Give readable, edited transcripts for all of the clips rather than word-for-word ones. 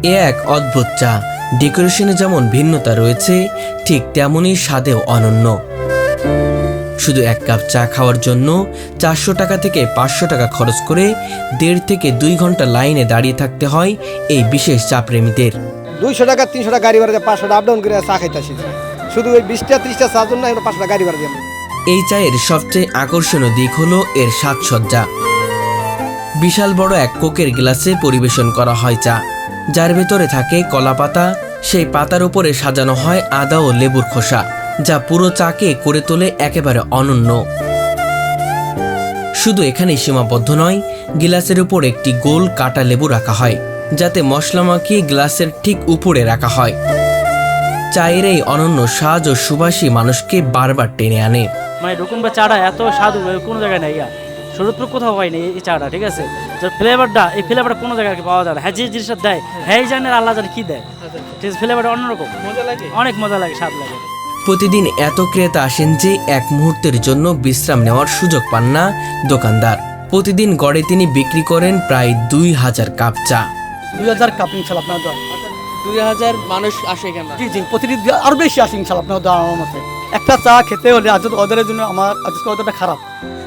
এ এক অদ্ভুত চা। ডেকোরেশনে যেমন ভিন্নতা রয়েছে, ঠিক তেমনই স্বাদেও অনন্য। শুধু এক কাপ চা খাওয়ার জন্য 400 টাকা থেকে 500 টাকা খরচ করে 1.5 থেকে 2 ঘন্টা লাইনে দাঁড়িয়ে থাকতে হয় এই বিশেষ চা প্রেমীদের। 200 টাকা 300 টাকা গাড়ি ভাড়া দিয়ে 500 টাকা আপ ডাউন করে চা খাইতেছি। শুধু ওই 20টা 30টা চার জন্য 500 টাকা গাড়ি ভাড়া দিয়ে। এই চায়ের সবচেয়ে আকর্ষণীয় দিক হলো এর সাজসজ্জা। বিশাল বড় এক কোকের গ্লাসে পরিবেশন করা হয় চা, যার ভেতরে থাকে কলা পাতা। সেই পাতার উপরে সাজানো হয় আদা ও লেবুর খোসা, যা পুরো চাকে করে তোলে একেবারে অনন্য। শুধু এখানেই সীমাবদ্ধ নয়, গ্লাসের উপর একটি গোল কাটা লেবু রাখা হয়, যাতে মশলা মাখিয়ে গ্লাসের ঠিক উপরে রাখা হয়। চায়ের এই অনন্য স্বাদ ও সুবাসী মানুষকে বারবার টেনে আনে। মানে রকম বা চাটা এত স্বাদ কোনো জায়গায় নেই, শরীরপুর কোথাও হয়নি এই চাটা, ঠিক আছে। যার ফ্লেভারটা, এই ফ্লেভারটা কোনো জায়গায় পাওয়া যায় না। হ্যাঁ, যে জিনিসটা দেয় হ্যাঁ জানে, আল্লাহ জানে কি দেয়, ঠিক আছে। ফ্লেভারটা অন্যরকম, মজা লাগে, অনেক মজা লাগে, স্বাদ লাগে। প্রতিদিন এত ক্রেতা আসেন যে এক মুহূর্তের জন্য বিশ্রাম নেওয়ার সুযোগ পান না দোকানদার। প্রতিদিন গড়ে তিনি বিক্রি করেন প্রায় 2000 কাপ চা। 2000 কাপ ইনশাল্লাহ আপনার দেওয়া। 2000 মানুষ আসে এখানে। জি জি, প্রতিদিন আরো বেশি আসে ইনশাল্লাহ আপনার দেওয়া। আমার মতে একটা চা খেতে হলে আজ ওদের জন্য আমার আজকে ওদেরটা খারাপ,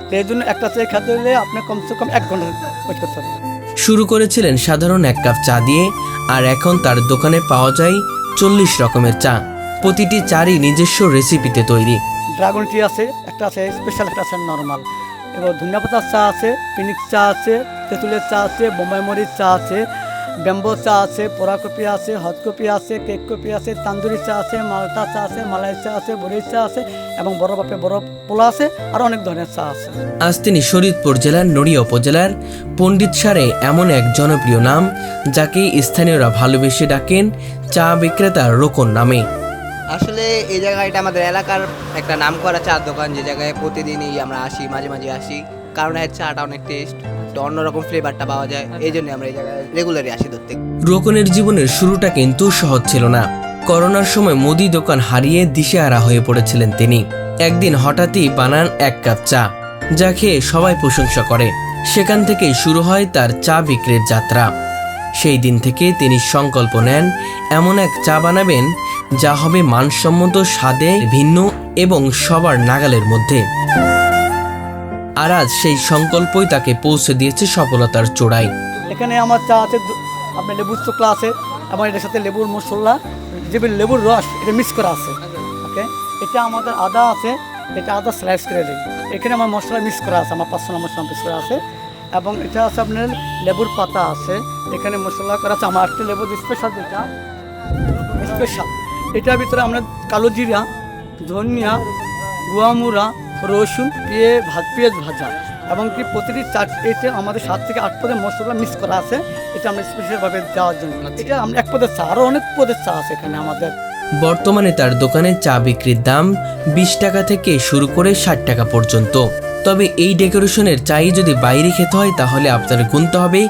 তো এই জন্য একটা চা খেতে হলে আপনার কমসে কম 1 ঘন্টা ওয়েট করতে হবে। শুরু করেছিলেন সাধারণ এক কাপ চা দিয়ে, আর এখন তার দোকানে পাওয়া যায় 40 রকমের চা। প্রতিটি চারই নিজস্ব রেসিপিতে তৈরি। ড্রাগন টি আছে, একটা আছে স্পেশাল, একটা আছে নর্মাল। এবার ধনিয়া পাতার চা আছে, পিনিক্স চা আছে, তেঁতুলের চা আছে, বোম্বাই মরিচ চা আছে, ব্যাম্বো চা আছে, পোড়া কপি আছে, হট কপি আছে, কেক কপি আছে, তান্দুরি চা আছে, মালটা চা আছে, মালাই চা আছে, বড়ির চা আছে, এবং বড় বাপে বড় পোলা আছে, আর অনেক ধরনের চা আছে। আজ তিনি শরীয়তপুর জেলার নড়িয়া উপজেলার পণ্ডিতসারে এমন এক জনপ্রিয় নাম, যাকে স্থানীয়রা ভালোবেসে ডাকেন চা বিক্রেতা রোকন নামে। আসলে এই জায়গাটা আমাদের এলাকার একটা নাম করা চার দোকান, যে জায়গায় প্রতিদিনই আমরা আসি, মাঝে মাঝে আসি, কারণ এর চাটা অনেক টেস্ট, অন্যরকম ফ্লেভারটা পাওয়া যায়, এই জন্য আমরা এই জায়গায় রেগুলারই আসি ধরতে। রোকনের জীবনের শুরুটা কিন্তু সহজ ছিল না। করোনার সময় মুদি দোকান হারিয়ে দিশেহারা হয়ে পড়েছিলেন তিনি। একদিন হঠাৎই বানান এক কাপ চা, যা খেয়ে সবাই প্রশংসা করে। সেখান থেকেই শুরু হয় তার চা বিক্রির যাত্রা। সেই দিন থেকে তিনি সংকল্প নেন এমন এক চা বানাবেন যা হবে মানসম্মত, স্বাদে ভিন্ন এবং সবার নাগালের মধ্যে। আর আজ সেই সংকল্পই তাকে পৌঁছে দিয়েছে সফলতার চূড়ায়। এখানে আমার চা আছে, আপনার লেবুর চোকলা আছে, এবং এটার সাথে লেবুর মশলা, যে লেবুর রস এটা মিক্স করা আছে। ওকে, এটা আমাদের আদা আছে, এটা আদা স্লাইস করে দিই। এখানে আমার মশলা মিক্স করা আছে, আমার পার্সোনাল মশলা মিক্স করা আছে, এবং এটা আছে আপনার লেবুর পাতা আছে, এখানে মশলা করা আছে। আমার একটা লেবুর স্পেশাল, যেটা স্পেশাল, এটার ভিতরে আমরা কালো জিরা, ধনিয়া, গুয়ামুরা, রসুন, পেঁয়াজ ভাজা, এবং কি প্রতিটি চাটনিতে আমাদের 7 থেকে 8 পদের মশলা মিক্স করা আছে। এটা আমরা স্পেশালভাবে দেওয়ার জন্য। এটা আমরা 1 পদের চা, আরও অনেক পদের চা আছে এখানে আমাদের। বর্তমানে তার দোকানে চা বিক্রির দাম 20 টাকা থেকে শুরু করে 60 টাকা পর্যন্ত। তবে এই ডেকোরেশনের চাই যদি বাইরে খেতে হয়, তাহলে আপনার গুনতে হবে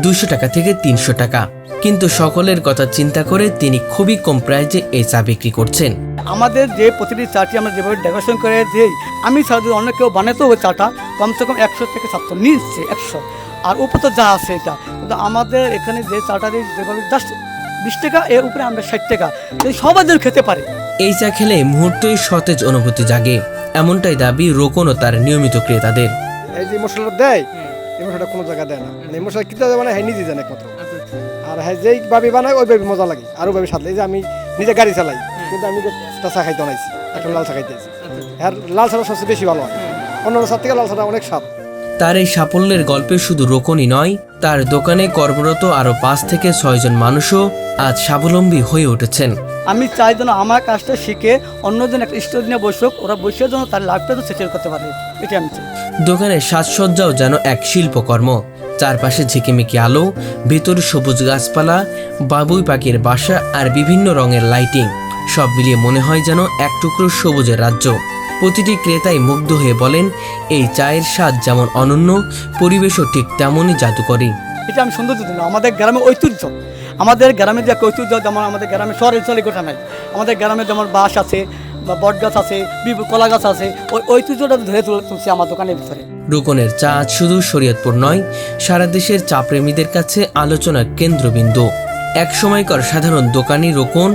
200 টাকা থেকে 300 টাকা। কিন্তু সকলের কথা চিন্তা করে তিনি খুবই কম প্রাইসে এই চা বিক্রি করছেন। আমাদের যে প্রতিটি চাটি আমরা যেভাবে ডেকোরেশন করে দিই, আমি ছাড়া যদি অন্য কেউ বানাতেও ওই চাটা কমসে কম 100 থেকে 700 নিচ্ছে, 100 আর উপর তো যা আছে এটা। কিন্তু আমাদের এখানে যে চাটা দিই যেভাবে জাস্ট 20 টাকা, এর উপরে আমরা 60 টাকা, সবাই যেন খেতে পারে। এই চা খেলে মুহূর্তেই সতেজ অনুভূতি জাগে, এমনটাই দাবি রোকন ও তার নিয়মিত ক্রেতাদের। এই যে মশলাটা দেয়, এই মশলাটা কোনো জায়গায় দেয় না। এই মশলা কিভাবে বানায় হ্যাঁ নিজে জানে একমাত্র। আর হ্যাঁ যেইভাবে বানায় ওইভাবে মজা লাগে, আর ওইভাবে স্বাদ লাগে। যে আমি নিজে গাড়ি চালাই, কিন্তু আমি চা খাইতে আনাইছি, একটা লাল চা খাইতে আছি। আর লাল চাটা সবচেয়ে বেশি ভালো হয়, অন্য চার থেকে লাল চাটা অনেক স্বাদ। তার এই সাফল্যের গল্পে শুধু রোকনই নয়, তার দোকানে কর্মরত আরো 5 থেকে 6 জন মানুষও আজ স্বাবলম্বী হয়ে উঠেছেন। আমি চাই যেন আমার কাজটা শিখে অন্যজন একটা স্টোর বসুক, ওরা বসে যেন তার লাইফটা তো সেটেল করতে পারে, এটা আমি চাই। দোকানের সাজসজ্জাও যেন এক শিল্পকর্ম। চারপাশে ঝিকিমিকি আলো, ভেতরে সবুজ গাছপালা, বাবুই পাখির বাসা আর বিভিন্ন রঙের লাইটিং, সব মিলিয়ে মনে হয় যেন এক টুকরো সবুজের রাজ্য। প্রতিটি ক্রেতাই মুগ্ধ হয়ে বলেন, এই চায়ের স্বাদ যেমন অনন্য, পরিবেশও ঠিক তেমনই জাদুকরী। এটা আমি সৌন্দর্য দিন, আমাদের গ্রামের ঐতিহ্য, আমাদের গ্রামের যে একটা ঐতিহ্য, যেমন আমাদের গ্রামে শহরের চলে গোটা নাই, আমাদের গ্রামে যেমন বাঁশ আছে, বা বট গাছ আছে, কলা গাছ আছে, ওই ঐতিহ্যটা ধরে তুলছে আমার দোকানের ভিতরে। রোকনের চা শুধু শরীয়তপুর নয়, সারা দেশের চা প্রেমীদের কাছে আলোচনার কেন্দ্রবিন্দু। এক সময়কার সাধারণ দোকানি রোকন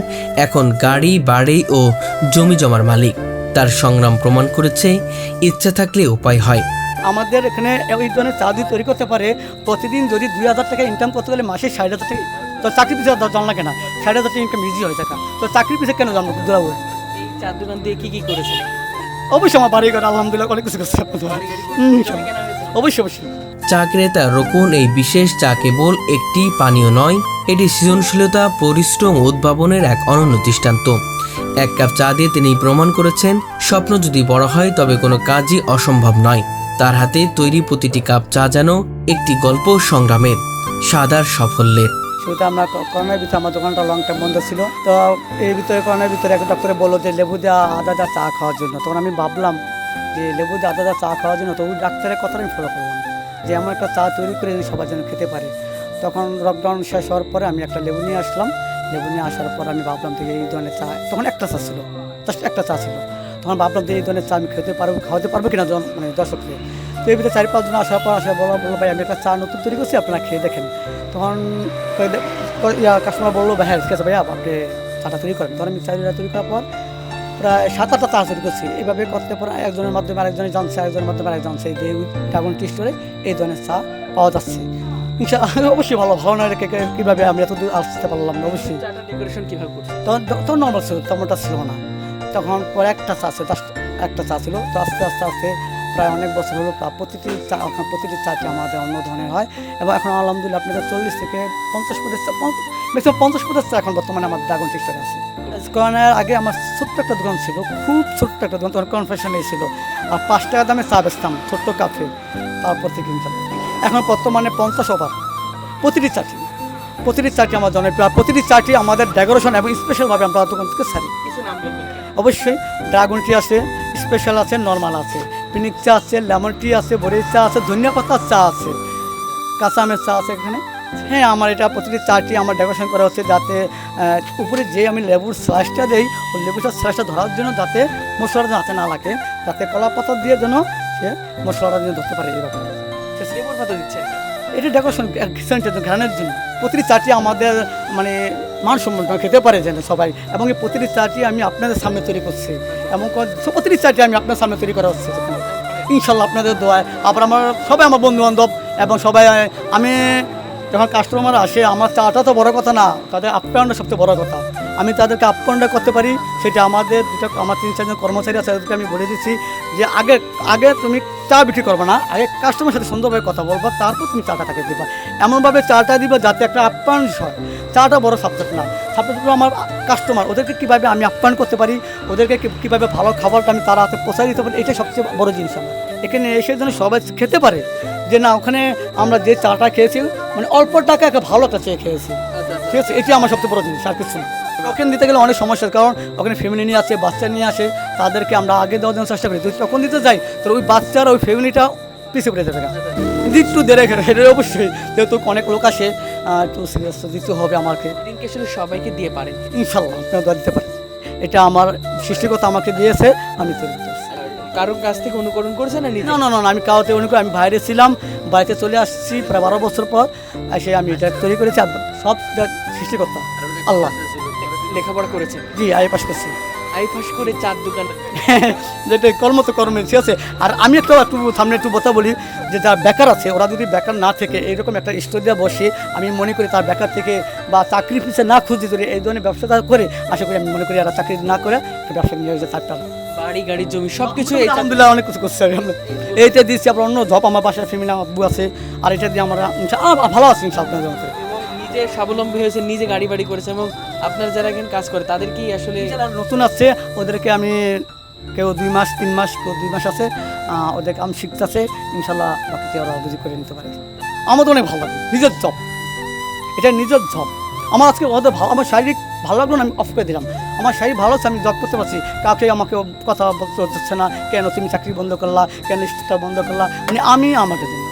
এখন গাড়ি বাড়ি ও জমি জমার মালিক। তার সংগ্রাম প্রমাণ করেছে ইচ্ছা থাকলে উপায় হয়। আমাদের এখানে এই ধরনের চা যদি তৈরি করতে পারে, প্রতিদিন যদি 2,000 টাকা ইনকাম করতে গেলে মাসে 60,000 টাকা, তো চাকরি পিছিয়ে জানলা কেনা 60,000 টাকা ইনকাম ইজি হয়ে থাকা, তো চাকরি পিছিয়ে কেন জানবো দৌড়াবো? এই চার দোকান দিয়ে কি করেছেন? অবশ্যই আমার বাড়ি ঘর আলহামদুলিল্লাহ অনেক কিছু করছে অবশ্যই অবশ্যই। চা ক্রেতা রোকন এই বিশেষ চা কেবল একটি পানীয় নয়, এটি সৃজনশীলতা, পরিশ্রম ও উদ্ভাবনের এক অনন্য দৃষ্টান্ত। এক কাপ চা দিয়ে তিনি প্রমাণ করেছেন, স্বপ্ন যদি বড় হয় তবে কোনো কাজই অসম্ভব নয়। তার হাতে তৈরি প্রতিটি কাপ চা যেন একটি গল্প, সংগ্রামের, সাদার সাফল্যের। শুরুতে আমরা করোনার ভিতরে আমার দোকানটা লং টাইম বন্ধ ছিল, তো এই ভিতরে করোনার ভিতরে একটা ডক্টরে বললো যে লেবু দেওয়া আদা দেওয়া চা খাওয়ার জন্য। তখন আমি ভাবলাম যে লেবু দিয়ে আদা দেওয়া চা খাওয়ার জন্য, তো ওই ডাক্তারের কথাটা আমি ফলো করলাম যে এমন একটা চা তৈরি করে সবার জন্য খেতে পারে। তখন লকডাউন শেষ হওয়ার পরে আমি একটা লেবু নিয়ে আসলাম। লেবু নিয়ে আসার পর আমি ভাবলাম যে এই ধরনের চা, তখন একটা চা ছিল, জাস্ট একটা চা ছিল। তখন ভাবলাম যে এই ধরনের চা আমি খাওয়াতে পারবো কিনা মানে দর্শককে। তো এই ভিতরে 4-5 জন আসার পর বললো ভাই আমি একটা চা নতুন তৈরি করছি, আপনারা খেয়ে দেখেন। তখন কাস্টমার বললো ভাই হ্যাঁ ঠিক আছে ভাইয়া আপনি চাটা তৈরি করেন। তখন আমি চাটা তৈরি করার পর প্রায় 7-8টা চা তৈরি করছি। এইভাবে করতে পর একজনের মাধ্যমে আরেকজনে জানছে, একজনের মাধ্যমে আরেক জানছে যে ড্রাগন টি স্টোরে এই ধরনের চা পাওয়া যাচ্ছে। ইনশাআল্লাহ অবশ্যই ভালো না রেখে কীভাবে আমি এত দূর আসতে পারলাম না। অবশ্যই চাটা ডেকোরেশন কিভাবে করছেন? তখন নর্মাল ছিল, তেমনটা ছিল না। তখন পরে একটা চা ছিল, জাস্ট একটা চা ছিল। তো আস্তে আস্তে প্রায় অনেক বছর হলো প্রতিটি চাটি আমাদের অন্য ধরনের হয়। এবং এখন আলহামদুলিল্লাহ আপনাদের 40 থেকে 50 চা, ম্যাক্সিমাম 50 চা এখন বর্তমানে আমার ড্রাগন টি স্টোরে আছে। করোনার আগে আমার ছোট্ট একটা দোকান ছিল, খুব ছোট্ট একটা দোকান, তখন কনফেকশনে ছিল, আর 5 টাকা দামে চা বেচতাম ছোট্ট কাপে। তারপর থেকে এখন বর্তমানে 50 ওভার প্রতিটি চাটি আমার জনপ্রিয়। প্রতিটি চাটি আমাদের ডেকোরেশন এবং স্পেশালভাবে আমরা দোকান থেকে ছাড়ি। কিছু নাম বলবেন? অবশ্যই ড্রাগন টি আছে, স্পেশাল আছে, নর্মাল আছে, পিনিক চা আছে, লেমন টি আছে, বড়ির চা আছে, ধনিয়া পাতার চা আছে, কাঁচা আমের চা আছে এখানে। হ্যাঁ আমার এটা প্রতিটি চাটি আমার ডেকোরেশন করা হচ্ছে যাতে উপরে যে আমি লেবুর স্লাইসটা দিই, ওই লেবুটার স্লাইসটা ধরার জন্য যাতে মশলাটা হাতে না লাগে, যাতে কলা পাতা দিয়ে যেন সে মশলাটা দিয়ে ধরতে পারে। এরকম লেবুর পাতা দিচ্ছেন? এটা ডেকোরেশন ঘ্রাণের জন্য। প্রতিটি চাটি আমাদের মানে মানসম্মান খেতে পারে যেন সবাই, এবং এই প্রতিটি চাটি আমি আপনাদের সামনে তৈরি করছি, এবং প্রতিটি চাটি আমি আপনার সামনে তৈরি করা হচ্ছে ইনশাল্লাহ আপনাদের দোয়ায়। আবার আমার সবাই আমার বন্ধুবান্ধব এবং সবাই, আমি যখন কাস্টমার আসে আমার চাটা তো বড় কথা না, তাদের আপ্যায়নটা সবচেয়ে বড় কথা। আমি তাদেরকে আপ্যায়নটা করতে পারি, সেটা আমার 3-4 জন কর্মচারী আছে তাদেরকে আমি বলে দিচ্ছি যে আগে তুমি চা বিক্রি করবে না, আগে কাস্টমারের সাথে সুন্দরভাবে কথা বলবো, তারপর তুমি চাটা তাকে দিবা। এমনভাবে চাটা দিবা যাতে একটা আপ্যায়ন হয়। চাটা বড় সাবজেক্ট না, সাবজেক্ট হলো আমার কাস্টমার, ওদেরকে কীভাবে আমি আপ্যায়ন করতে পারি, ওদেরকে কীভাবে ভালো খাবারটা আমি তার হাতে পৌঁছায় দিতে পারি, এটাই সবচেয়ে বড় জিনিস। আমার এখানে এসে যেন সবাই খেতে পারে যে না ওখানে আমরা যে চাটা খেয়েছি মানে অল্প টাকা একটা ভালো একটা চেয়ে খেয়েছি, ঠিক আছে, এটি আমার সবচেয়ে বড় জিনিস, আর কিছু না। ওখানে দিতে গেলে অনেক সমস্যা, কারণ ওখানে ফ্যামিলি নিয়ে আসে, বাচ্চা নিয়ে আসে, তাদেরকে আমরা আগে দেওয়ার জন্য চেষ্টা করি। যদি তখন দিতে যাই তো ওই বাচ্চার ওই ফ্যামিলিটা পিছিয়ে পড়ে যাবে, একটু দেরে খেলে অবশ্যই, যেহেতু অনেক লোক আসে একটু সিরিয়াস দিতে হবে আমাকে। দিনকে শুধু সবাইকে দিয়ে পারেন ইনশাল্লাহ আপনারা দিতে পারেন, এটা আমার সৃষ্টিকর্তা আমাকে দিয়েছে, আমি তৈরি করছি। কারোর কাছ থেকে অনুকরণ করছেন না নিজে? না না না, আমি কাউতে অনুকরণ, আমি বাইরে ছিলাম, বাড়িতে চলে আসছি প্রায় 12 বছর পর, এসে আমি এটা তৈরি করেছি। সব সৃষ্টিকর্তা আল্লাহ। লেখাপড়া করেছেন? জি আই পাস করছি। আই পাস করে চার দোকান যেটা কর্ম তো কর্মে, ঠিক আছে। আর আমি একটু সামনে একটু কথা বলি যে যারা বেকার আছে, ওরা যদি বেকার না থেকে এইরকম একটা স্টোর দিয়ে বসে, আমি মনে করি তার বেকার থেকে বা চাকরি পিছিয়ে না খুঁজে যদি এই ধরনের ব্যবসাটা করে, আশা করি আমি মনে করি এরা চাকরি না করে ব্যবসা নিয়ে যাচ্ছে। চারটা বাড়ি গাড়ি জমি সব কিছু আলহামদুলিল্লাহ অনেক কিছু করছি আমি। এইটা দিচ্ছি, আপনার অন্য জব আমার বাসায় ফ্যামিলি আব্বু আছে, আর এটা দিয়ে আমরা ভালো আছি ইনশাআল্লাহ। এবং নিজে স্বাবলম্বী হয়েছে, নিজে গাড়ি বাড়ি করেছে, এবং আপনার যারা এখানে কাজ করে তাদের কি আসলে যারা নতুন আছে ওদেরকে আমি কেউ 2 মাস 3 মাস, কেউ 2 মাস আছে, ওদেরকে আমি শিখতেছে ইনশাল্লাহ, বাকিতে ওরা বুঝি করে নিতে পারে। আমার তো অনেক ভালো লাগে, নিজের জব, এটা নিজের জব। আমার আজকে ওদের ভালো, আমার শারীরিক ভালো লাগলো না, আমি অফ করে দিলাম। আমার শারীরিক ভালো আছে, আমি জব করতে পারছি, কাউকে আমাকে কথা বলতে হচ্ছে না, কেন তুমি চাকরি বন্ধ করলা, কেন স্টোরটা বন্ধ করলা, মানে আমি আমাদের জন্য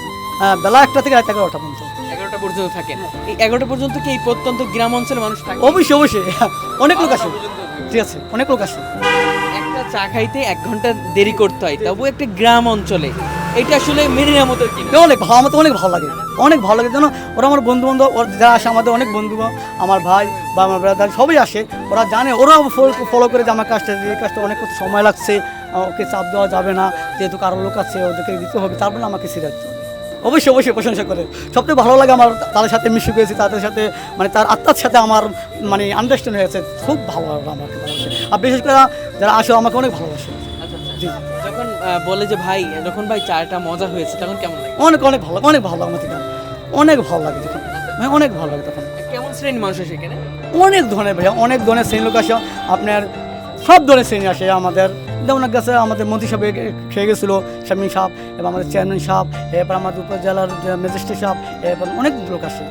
বেলা 1টা থেকে রাত 11টা পর্যন্ত 11টা পর্যন্ত থাকেন। এই 11টা পর্যন্ত কি এই প্রত্যন্ত গ্রাম অঞ্চলের মানুষ থাকে? অবশ্যই অবশ্যই, অনেক লোক আসে, ঠিক আছে, অনেক লোক আসে। একটা চা খাইতে 1 ঘন্টা দেরি করতে হয়, তবু একটা গ্রাম অঞ্চলে এটা আসলে মেনে নেওয়ার মতো কিনা? অনেক ভালো, আমার তো অনেক ভালো লাগে, অনেক ভালো লাগে। যেন ওরা আমার বন্ধু বান্ধব যারা আসে, আমাদের অনেক বন্ধু, আমার ভাই বা আমার ব্রাদার সবাই আসে, ওরা জানে, ওরাও ফলো করে যে আমার কাজটা, এই কাজটা অনেক কত সময় লাগছে, ওকে চাপ দেওয়া যাবে না, যেহেতু কারো লোক আছে ওদেরকে দিতে হবে, তারপরে আমাকে সিরাজতে হবে। অবশ্যই অবশ্যই প্রশংসা করে। সবচেয়ে ভালো লাগে আমার তাদের সাথে মিশে গেছি, তাদের সাথে মানে তার আত্মার সাথে আমার মানে আন্ডারস্ট্যান্ড হয়েছে, খুব ভালো লাগে আমাকে ভালোবাসে। আর বিশেষ করে যারা আসে আমাকে অনেক ভালোবাসে। জি, যখন বলে যে ভাই যখন ভাই চাটা মজা হয়েছে তখন কেমন লাগে? অনেক অনেক ভালো, অনেক ভালো লাগে আমাকে, অনেক ভালো লাগে তখন, মানে অনেক ভালো লাগে তখন। কেমন শ্রেণীর মানুষ আসে এখানে? অনেক ধরনের ভাইয়া, অনেক ধরনের শ্রেণী লোক আসে, আপনার সব ধরনের শ্রেণী আসে আমাদের। যেমন এক কাছে আমাদের মন্ত্রী সাহেব খেয়ে গেছিলো, শামীম সাহেব, এবং আমাদের চেয়ারম্যান সাহেব, এরপর আমাদের উপজেলার ম্যাজিস্ট্রেট সাহেব, এরপর অনেক লোক আসে।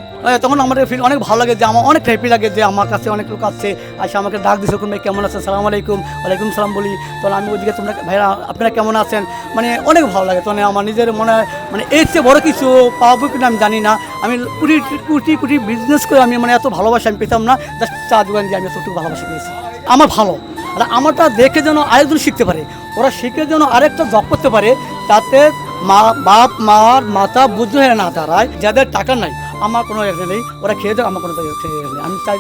তখন আমাদের ফিল অনেক ভালো লাগে, যে আমার অনেক হ্যাপি লাগে যে আমার কাছে অনেক লোক আসছে, আসে আমাকে ডাক দিচ্ছে, কোন ভাই কেমন আছে, সালাম আলাইকুম, ওয়ালাইকুম সালাম বলি, তখন আমি ওইদিকে তোমরা ভাইরা আপনারা কেমন আছেন, মানে অনেক ভালো লাগে। তখন আমার নিজের মনে হয় মানে এর চেয়ে বড় কিছু পাবো কিনা আমি জানি না, আমি কোটি কোটি কোটি বিজনেস করে আমি মানে এত ভালোবাসা আমি পেতাম না, জাস্ট চা দোকান দিয়ে আমি এতটুকু ভালোবাসা পেয়েছি। আমার ভালো, আর আমারটা দেখে যেন আরেকজন শিখতে পারে, ওরা শিখে যেন আরেকটা জব করতে পারে, তাতে বাপ মার মাথা বুঝ হয়ে না দাঁড়ায়। যাদের টাকা নাই, আমার কোনো এখানে নেই, ওরা খেয়ে দেয়, আমার কোনো নেই। আমি চাই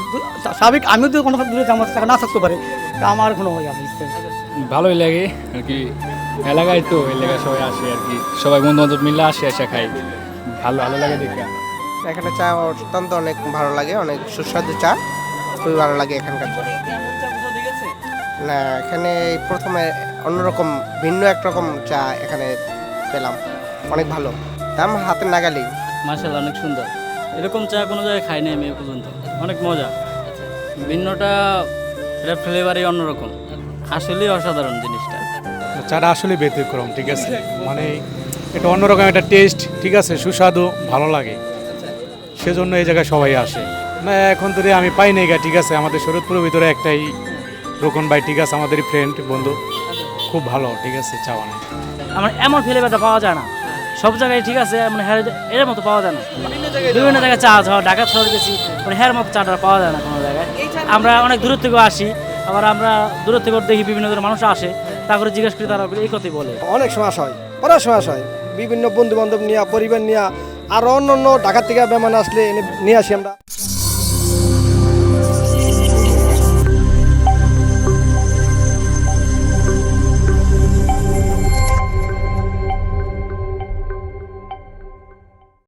স্বাভাবিক, আমিও তো কোনো দূরে আমার টাকা না থাকতে পারে, তা আমার কোনো ভালোই লাগে আর কি, এলাকায় তো এলাকায় সবাই আসে আর কি, সবাই বন্ধু বান্ধব মিলে আসে, এসে খাই, ভালো ভালো লাগে দেখে। এখানে চা অত্যন্ত অনেক ভালো লাগে, অনেক সুস্বাদু চা, খুবই ভালো লাগে এখানকার চা। না, এখানে প্রথমে অন্যরকম ভিন্ন একরকম চা এখানে পেলাম, অনেক ভালো, দাম হাতের নাগালেই। মাশাআল্লাহ, অনেক সুন্দর। এরকম চা কোনো জায়গায় খাই নাই আমি এ পর্যন্ত, অনেক মজা। ভিন্নটা, এটা ফ্লেভারই অন্যরকম, আসলেই অসাধারণ জিনিসটা। চাটা আসলে ব্যতিক্রম, ঠিক আছে, মানে এটা অন্যরকম একটা টেস্ট, ঠিক আছে, সুস্বাদু, ভালো লাগে, সেজন্য এই জায়গায় সবাই আসে। না এখন তো আমি পাই নাই গা, ঠিক আছে, আমাদের শরৎপুরের ভিতরে একটাই রোকন ভাই, ঠিক আছে, আমাদের ফ্রেন্ড বন্ধু, খুব ভালো, ঠিক আছে, চা বানায়। আমার এমন ফ্লেভারটা পাওয়া যায় না সব জায়গায়, ঠিক আছে, মানে এর মতো পাওয়া যায় না। বিভিন্ন জায়গায় চা আছে, ঢাকা শহর গেছি, মানে হের মতো চাটা পাওয়া যায় না কোনো জায়গায়। আমরা অনেক দূর থেকেও আসি, আবার আমরা দূর থেকে দেখি বিভিন্ন ধরনের মানুষ আসে, তারপরে জিজ্ঞেস করি, তারা এই কথাই বলে। অনেক সমস্যা হয়, ওরা সমস্যা হয়, বিভিন্ন বন্ধু বান্ধব নিয়ে, পরিবার নিয়ে, আর অন্য অন্য ঢাকা থেকে মেহমান আসলে এনে নিয়ে আসি আমরা।